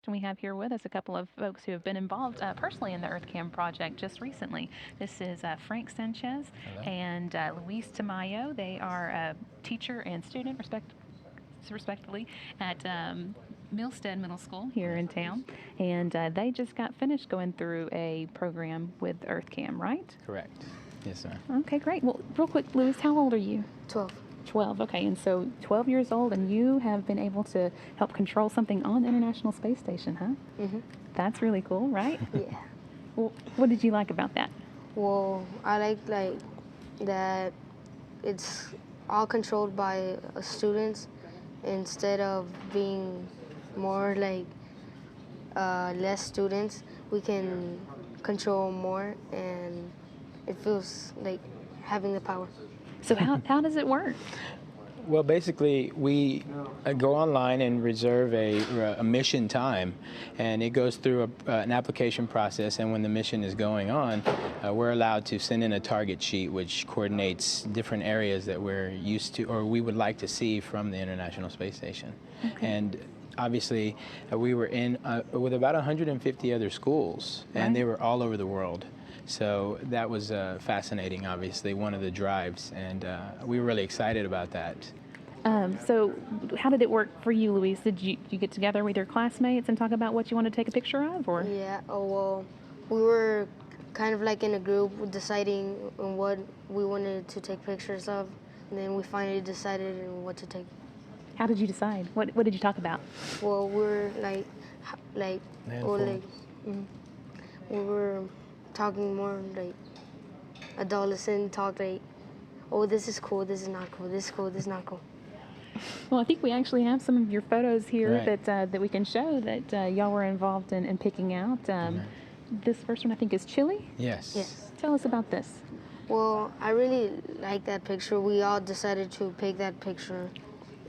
And we have here with us a couple of folks who have been involved personally in the EarthKAM project just recently. This is Frank Sanchez Hello. and Luis Tamayo. They are a teacher and student, respectively, at Millstead Middle School here in town. And they just got finished going through a program with EarthKAM, right? Correct. Yes, sir. Okay, great. Well, real quick, Luis, how old are you? 12. 12. Okay, and so 12 years old, and you have been able to help control something on the International Space Station, huh? Mm-hmm. That's really cool, right? Yeah. Well, what did you like about that? Well, I like that it's all controlled by students instead of being more like less students. We can control more, and it feels like having the power. So how does it work? Well, basically, we go online and reserve a mission time, and it goes through an application process. And when the mission is going on, we're allowed to send in a target sheet, which coordinates different areas that we're used to or we would like to see from the International Space Station. Okay. And obviously, we were in with about 150 other schools, and they were all over the world. So that was fascinating, obviously, one of the drives, and we were really excited about that. So how did it work for you, Luis? Did you get together with your classmates and talk about what you want to take a picture of, or? Yeah. Oh well, we were kind of like in a group deciding on what we wanted to take pictures of, and then we finally decided on what to take. How did you decide? What did you talk about? Well, we're like, or Landform. like, we were talking more like adolescent talk, like, oh, this is cool, this is not cool, this is cool, this is not cool. Well, I think we actually have some of your photos here Right. that we can show that y'all were involved in picking out. This first one, I think, is Chile. Yes. Yes. Tell us about this. Well, I really like that picture. We all decided to pick that picture.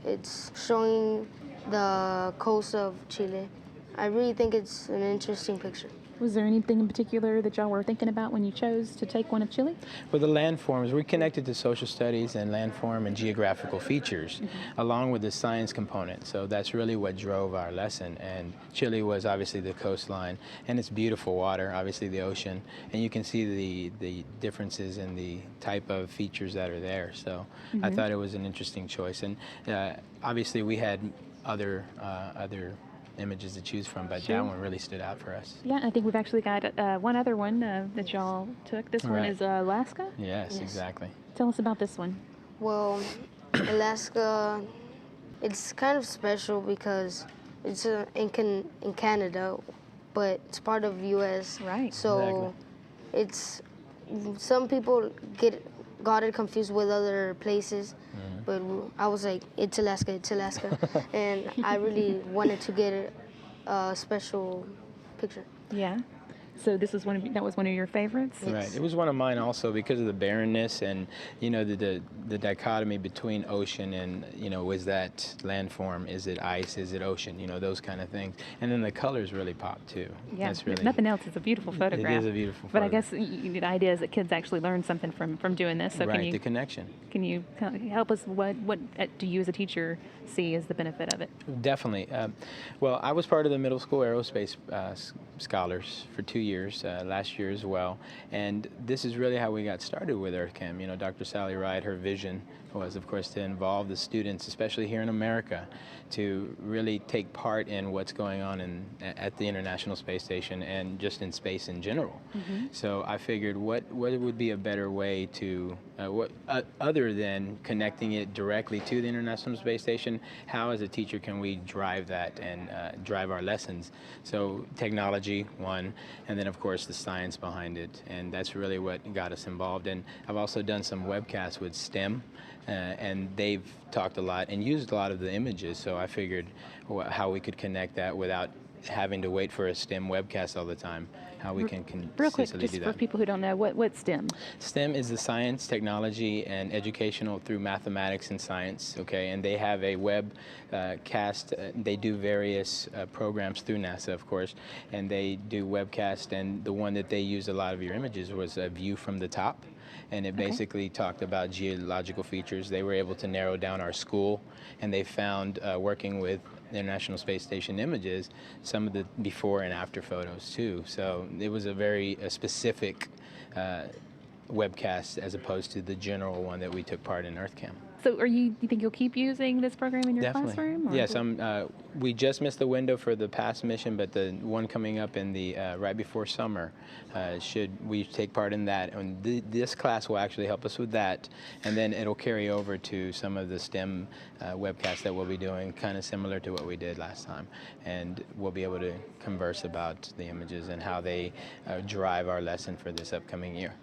It's showing the coast of Chile. I really think it's an interesting picture. Was there anything in particular that y'all were thinking about when you chose to take one of Chile? Well, the landforms, we're connected to social studies and landform and geographical features, along with the science component. So that's really what drove our lesson. And Chile was obviously the coastline, and it's beautiful water, obviously the ocean, and you can see the differences in the type of features that are there. So I thought it was an interesting choice. And obviously we had other images to choose from, but that one really stood out for us. Yeah, I think we've actually got one other one that y'all took. This one Right. is Alaska. Yes, Yes. exactly. Tell us about this one. Well, Alaska, it's kind of special because it's in Canada, but it's part of U.S. Right. So it's some people got it confused with other places, but I was like, it's Alaska, and I really wanted to get a special picture. Yeah. So this was that was one of your favorites. Yes. Right. It was one of mine also because of the barrenness and, the dichotomy between ocean and, was that landform? Is it ice? Is it ocean? Those kind of things. And then the colors really pop too. Yeah. That's If really, nothing else, it's a beautiful photograph. It is a beautiful But I photograph. guess the idea is that kids actually learn something from doing this. So Right, the connection. can you help us? What do you as a teacher see as the benefit of it? Definitely. Well, I was part of the middle school aerospace scholars for 2 years, last year as well. And this is really how we got started with EarthKAM. Dr. Sally Ride, her vision was, of course, to involve the students, especially here in America, to really take part in what's going on at the International Space Station and just in space in general. So I figured what would be a better way to, other than connecting it directly to the International Space Station, how as a teacher can we drive that and drive our lessons? So technology, one, and then of course the science behind it, and that's really what got us involved. And I've also done some webcasts with STEM, and they've talked a lot and used a lot of the images, so I figured how we could connect that without having to wait for a STEM webcast all the time, how we can Real quick, consistently just do for that. people who don't know, what's STEM? STEM is the science, technology, and educational through mathematics and science, okay? And they have a web cast. They do various programs through NASA, of course, and they do webcast, and the one that they used a lot of your images was a view from the top. And it basically talked about geological features. They were able to narrow down our school, and they found working with International Space Station images, some of the before and after photos too. So it was a very specific webcast as opposed to the general one that we took part in EarthKAM. So you think you'll keep using this program in your Definitely. classroom? Or Yes, we just missed the window for the past mission, but the one coming up in the right before summer, should we take part in that? And this class will actually help us with that, and then it'll carry over to some of the STEM webcasts that we'll be doing, kind of similar to what we did last time, and we'll be able to converse about the images and how they drive our lesson for this upcoming year.